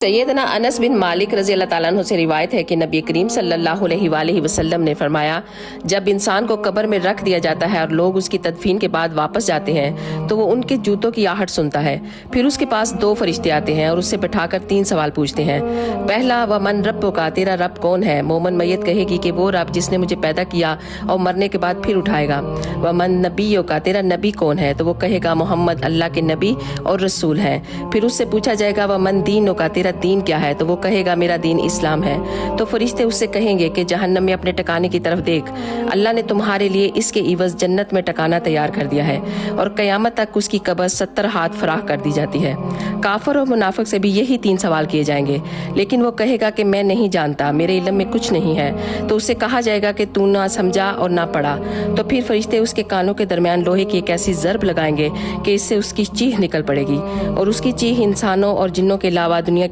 सैयदना अनस बिन मालिक रज़ी अल्लाह ताला अन्हु से रिवायत है कि नबी करीम सल्लल्लाहु अलैहि वसल्लम ने फरमाया, जब इंसान को कब्र में रख दिया जाता है और लोग उसकी तदफीन के बाद वापस जाते हैं तो वो उनके जूतों की आहट सुनता है। फिर उसके पास दो फरिश्ते आते हैं और उससे बिठाकर तीन सवाल पूछते हैं। पहला, व मन रब्बुका, तेरा रब कौन है? मोमन मैयत कहेगी कि वो रब जिसने मुझे पैदा किया और मरने के बाद फिर उठाएगा। व मन नबीयुका, तेरा नबी कौन है? तो वो कहेगा मोहम्मद अल्लाह के नबी और रसूल हैं। फिर उससे पूछा जाएगा व मन दीनुका, तेरा दीन क्या है? तो वो कहेगा मेरा दीन इस्लाम है। तो फरिश्ते उससे कहेंगे कि जहन्नम में अपने टकाने की तरफ देख, अल्लाह ने तुम्हारे लिए इसके इवज जन्नत में टकाना तैयार कर दिया है और कयामत तक उसकी कब्र 70 हाथ फराह कर दी जाती है। काफर और मुनाफिक से भी यही तीन सवाल किए जाएंगे, लेकिन वो कहेगा कि मैं नहीं जानता, मेरे इल्म में कुछ नहीं है। तो उससे कहा जाएगा कि तू ना समझा और ना पढ़ा। तो फिर फरिश्ते उसके कानों के दरमियान लोहे की एक ऐसी ज़र्ब लगाएंगे कि इससे उसकी चीख निकल पड़ेगी और उसकी चीख इंसानों और जिन्नों के अलावा दुनिया